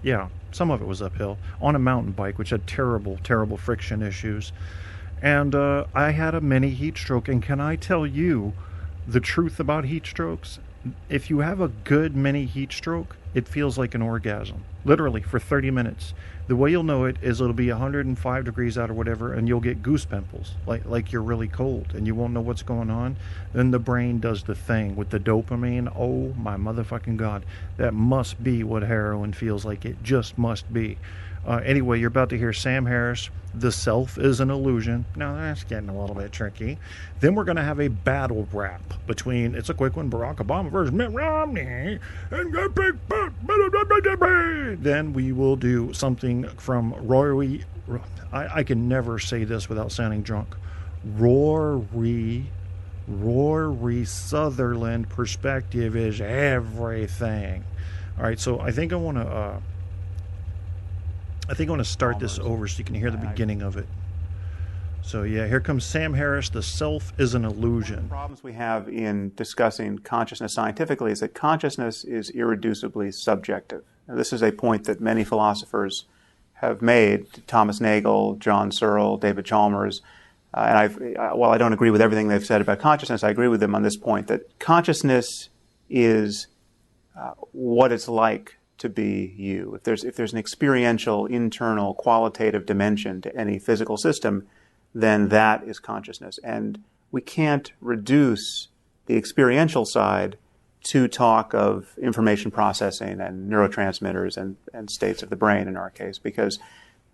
Yeah, some of it was uphill on a mountain bike, which had terrible, terrible friction issues. And I had a mini heat stroke. And can I tell you the truth about heat strokes? If you have a good mini heat stroke, it feels like an orgasm. Literally, for 30 minutes. The way you'll know it is it'll be 105 degrees out or whatever, and you'll get goose pimples, like you're really cold, and you won't know what's going on. Then the brain does the thing with the dopamine. Oh, my motherfucking God. That must be what heroin feels like. It just must be. Anyway, you're about to hear Sam Harris, The Self is an Illusion. Now, that's getting a little bit tricky. Then we're going to have a battle rap between, it's a quick one, Barack Obama versus Mitt Romney. Then we will do something from Rory, I can never say this without sounding drunk, Rory Sutherland perspective is everything. All right, so I think I want to start this over so you can hear the beginning of it. So yeah, here comes Sam Harris, The Self is an Illusion. One of the problems we have in discussing consciousness scientifically is that consciousness is irreducibly subjective. Now, this is a point that many philosophers have made, Thomas Nagel, John Searle, David Chalmers, while I don't agree with everything they've said about consciousness, I agree with them on this point, that consciousness is what it's like to be you. If there's an experiential, internal, qualitative dimension to any physical system, then that is consciousness. And we can't reduce the experiential side to talk of information processing and neurotransmitters and states of the brain in our case, because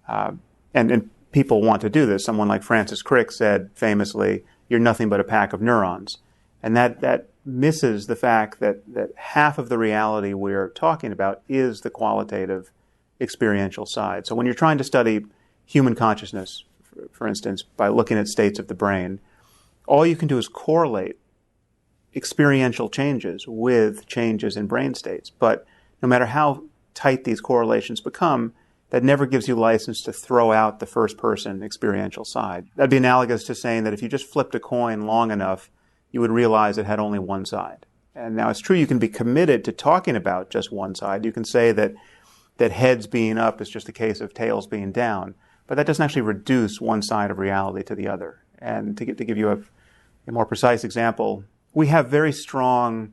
and people want to do this. Someone like Francis Crick said famously, "You're nothing but a pack of neurons," and that misses the fact that half of the reality we're talking about is the qualitative experiential side. So when you're trying to study human consciousness, for instance, by looking at states of the brain, all you can do is correlate experiential changes with changes in brain states. But no matter how tight these correlations become, that never gives you license to throw out the first-person experiential side. That'd be analogous to saying that if you just flipped a coin long enough, you would realize it had only one side. And now it's true you can be committed to talking about just one side. You can say that heads being up is just a case of tails being down. But that doesn't actually reduce one side of reality to the other. And to give you a more precise example, we have very strong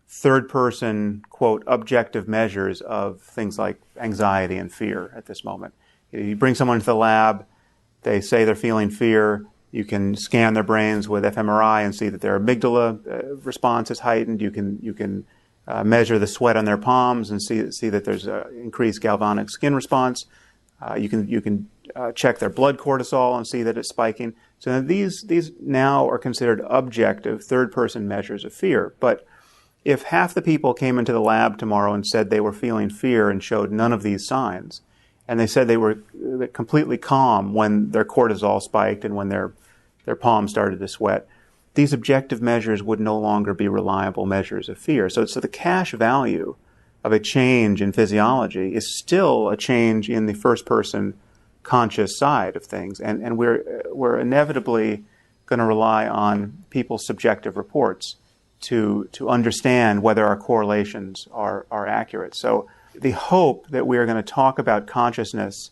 third-person, quote, objective measures of things like anxiety and fear at this moment. You bring someone into the lab, they say they're feeling fear, you can scan their brains with fMRI and see that their amygdala response is heightened. You can measure the sweat on their palms and see that there's an increased galvanic skin response. You can check their blood cortisol and see that it's spiking. So these now are considered objective third-person measures of fear. But if half the people came into the lab tomorrow and said they were feeling fear and showed none of these signs, and they said they were completely calm when their cortisol spiked and when their palms started to sweat, these objective measures would no longer be reliable measures of fear. So the cash value of a change in physiology is still a change in the first-person conscious side of things, and we're inevitably going to rely on people's subjective reports to understand whether our correlations are accurate. So the hope that we are going to talk about consciousness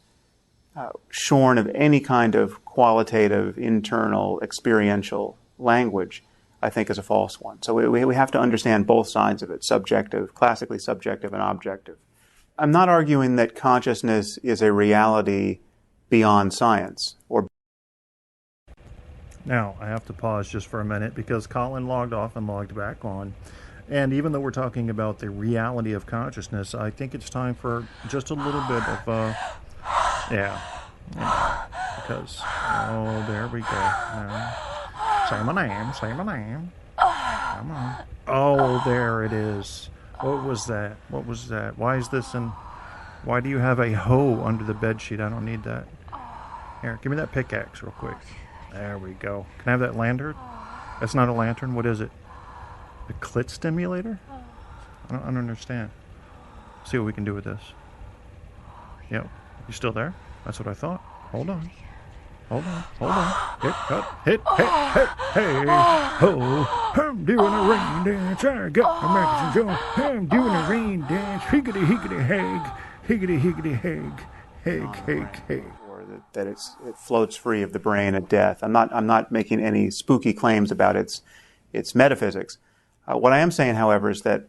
shorn of any kind of qualitative, internal, experiential language, I think is a false one. So we have to understand both sides of it, subjective, classically subjective and objective. I'm not arguing that consciousness is a reality beyond science. Now, I have to pause just for a minute because Colin logged off and logged back on. And even though we're talking about the reality of consciousness, I think it's time for just a little bit of, because, oh, there we go. Now, say my name. Come on. Oh, there it is. What was that? Why is this why do you have a hoe under the bed sheet? I don't need that. Here, give me that pickaxe real quick. There we go. Can I have that lantern? That's not a lantern. What is it? A clit stimulator? I don't understand. See what we can do with this. Yep. You still there? That's what I thought. Hold on. Hold on. Hit, cut, hit, hey, ho. I'm doing a rain dance. I got my magazines on. I'm doing a rain dance. Higgity, higgity, hag. Higgity, higgity, hag. Hag. Or that it floats free of the brain at death. I'm not making any spooky claims about its metaphysics. What I am saying, however, is that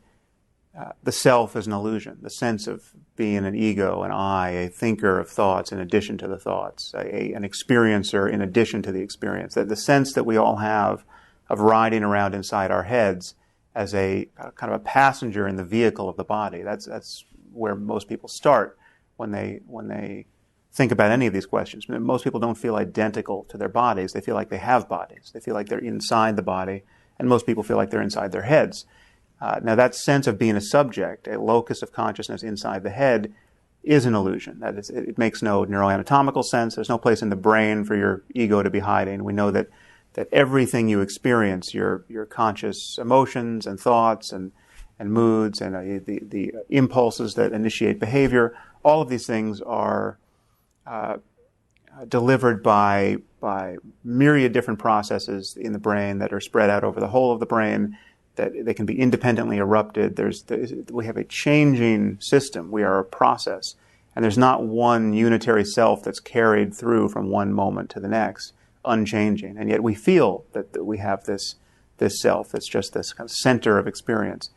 the self is an illusion. The sense of being an ego, an I, a thinker of thoughts in addition to the thoughts, an experiencer in addition to the experience. That the sense that we all have of riding around inside our heads as a kind of a passenger in the vehicle of the body. That's where most people start when they think about any of these questions. Most people don't feel identical to their bodies. They feel like they have bodies. They feel like they're inside the body, and most people feel like they're inside their heads. Now, that sense of being a subject, a locus of consciousness inside the head, is an illusion. That is, it makes no neuroanatomical sense. There's no place in the brain for your ego to be hiding. We know that everything you experience, your conscious emotions and thoughts and moods and the impulses that initiate behavior, all of these things are delivered by myriad different processes in the brain that are spread out over the whole of the brain, that they can be independently erupted. We have a changing system. We are a process. And there's not one unitary self that's carried through from one moment to the next, unchanging. And yet we feel that we have this self that's just this kind of center of experience.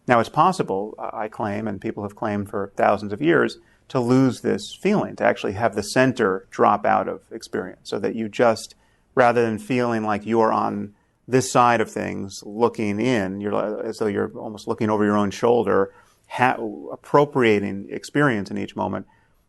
Now, it's possible, I claim, and people have claimed for thousands of years, to lose this feeling, to actually have the center drop out of experience, so that you just, rather than feeling like you're on this side of things, looking in, as though you're almost looking over your own shoulder, appropriating experience in each moment,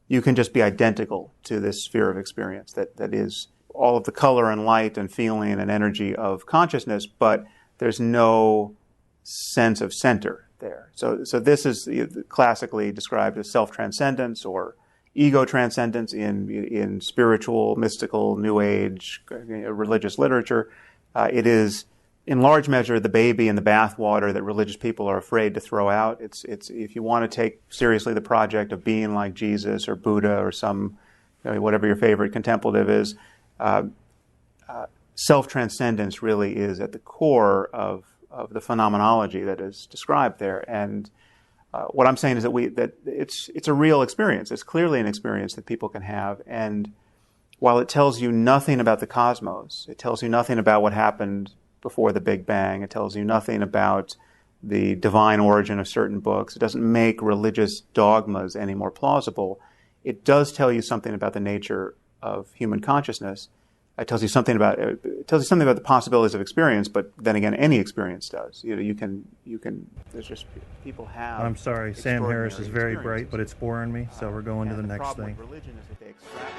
you can just be identical to this sphere of experience that is all of the color and light and feeling and energy of consciousness, but there's no sense of center there. So this is classically described as self-transcendence or ego transcendence in spiritual, mystical, New Age, religious literature. It is, in large measure, the baby in the bathwater that religious people are afraid to throw out. It's if you want to take seriously the project of being like Jesus or Buddha or some, whatever your favorite contemplative is, self-transcendence really is at the core of the phenomenology that is described there. And what I'm saying is that it's a real experience. It's clearly an experience that people can have. And while it tells you nothing about the cosmos, it tells you nothing about what happened before the Big Bang, it tells you nothing about the divine origin of certain books, it doesn't make religious dogmas any more plausible, it does tell you something about the nature of human consciousness. It tells you something about the possibilities of experience, but then again, any experience does. You can. There's just people have. I'm sorry, Sam Harris is very bright, but it's boring me. So we're going to the next thing. With religion is that they extract.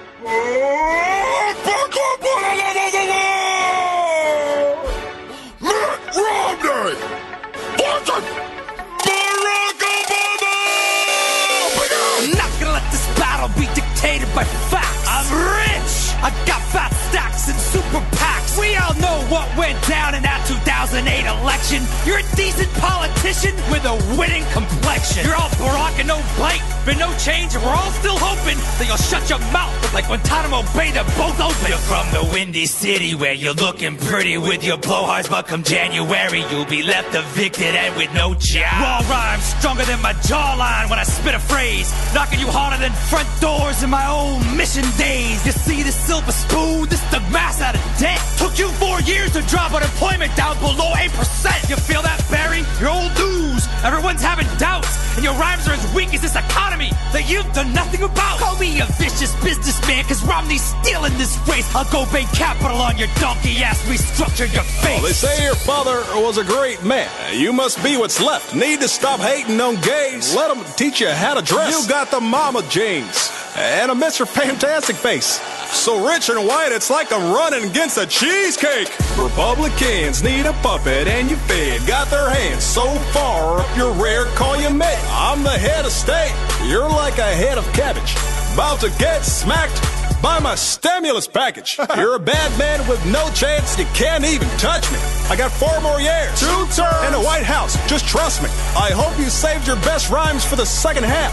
I'm not gonna let this battle be dictated by facts. I'm rich. I got fat stacks and super PACs. We all know what went down in that 2008 election. You're a decent politician with a winning complexion. You're all Barack and no bite, but no change, and we're all still hoping that you'll shut your mouth like Guantanamo Bay, they're both open. You're from the Windy City where you're looking pretty with your blowhards, but come January you'll be left evicted and with no job. Raw rhymes stronger than my jawline when I spit a phrase, knocking you harder than front doors in my old mission days. You see this silver spoon, this the mass out of debt. Took you 4 years to drop unemployment down below 8%. You feel that, Barry? Your old news. Everyone's having doubts, and your rhymes are as weak as this economy that you've done nothing about. Call me a vicious businessman, cause Romney's stealing this race. I'll go bank capital on your donkey ass, restructure your face. Well, they say your father was a great man. You must be what's left. Need to stop hating on gays. Let them teach you how to dress. You got the mama jeans and a Mr. Fantastic face. So rich and white, it's like I'm running against a cheesecake. Republicans need a puppet and you fed. Got their hands so far up your rear, call you mate. I'm the head of state. You're like a head of cabbage. About to get smacked by my stimulus package. You're a bad man with no chance. You can't even touch me. I got 4 more years. 2 terms. In the White House. Just trust me. I hope you saved your best rhymes for the second half.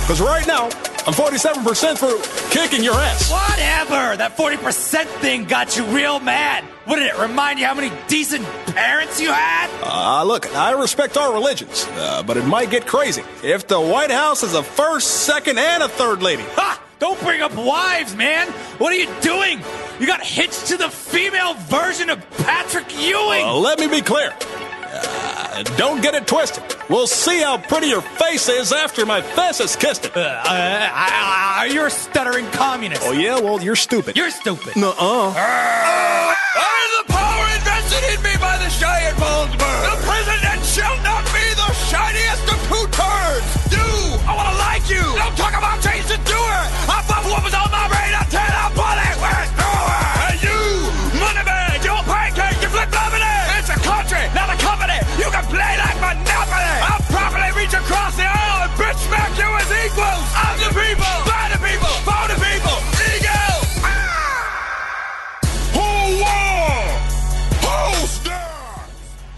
Because right now, I'm 47% through kicking your ass. Whatever. That 40% thing got you real mad. What did it remind you how many decent parents you had? Look, I respect our religions, but it might get crazy if the White House is a first, second, and a third lady. Ha! Don't bring up wives, man. What are you doing? You got hitched to the female version of Patrick Ewing. Let me be clear. Don't get it twisted. We'll see how pretty your face is after my face has kissed it. You're a stuttering communist. Oh, yeah? Well, you're stupid. You're stupid. Nuh-uh. I am the power invested in me by the giant Bonesburg. The president shall not be the shiniest of two turds. You, I want to like you. Don't talk about change to do it. I fuck what was on my brain until I put it where it's going. And you, Moneybag, you're pancake, you flip-flopping it. It's a country, not a company. You can play like Monopoly. I'll properly reach across the aisle and bitch smack you as equals. I'm the people, by the people, for the people. Ego.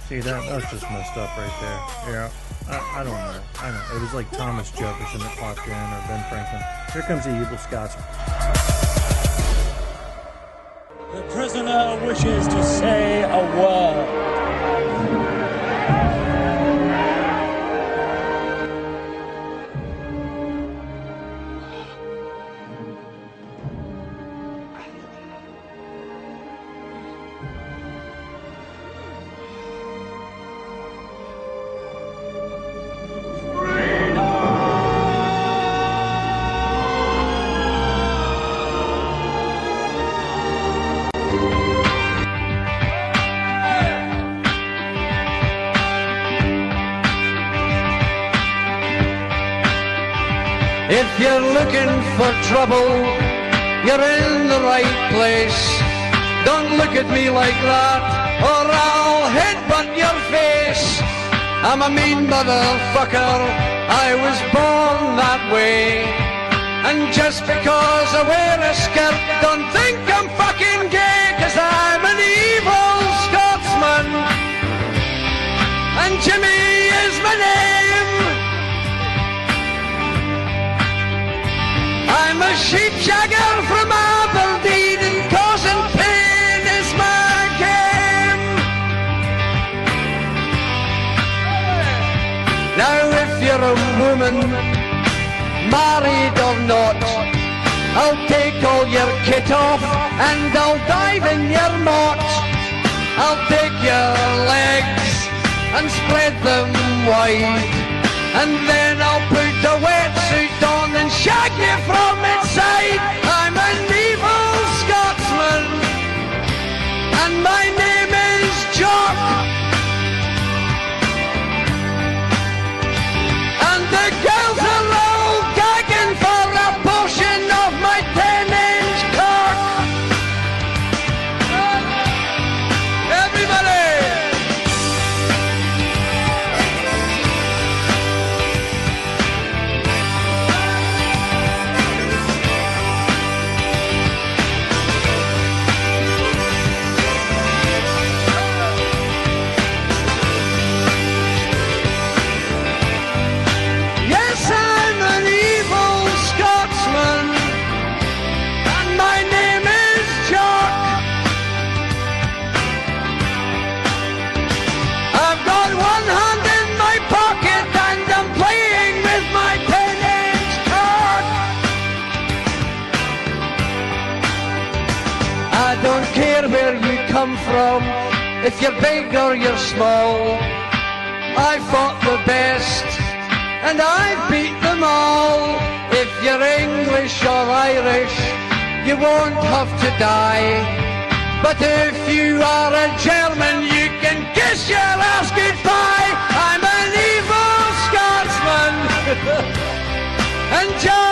See, that's just messed up right there. Yeah, I don't know. I don't know. It was like Thomas Jefferson that popped in, or Ben Franklin. Here comes the evil Scotsman. The prisoner wishes to say a word. If you're looking for trouble, you're in the right place. Don't look at me like that, or I'll headbutt your face. I'm a mean motherfucker, I was born that way. And just because I wear a skirt, don't think I'm fucking gay, 'cause I'm an evil Scotsman, and Jimmy is my name. I'm a sheepshagger from Aberdeen, and causing pain is my game. Now if you're a woman, married or not, I'll take all your kit off and I'll dive in your mott. I'll take your legs and spread them wide, and then I'll put a wetsuit on and shag you from inside. I'm an evil Scotsman, and my name is Jock. And the girls are all gagging for a portion of my 10-inch cock. Everybody! From, if you're big or you're small, I fought the best and I've beat them all. If you're English or Irish, you won't have to die. But if you are a German, you can kiss your ass goodbye. I'm an evil Scotsman and John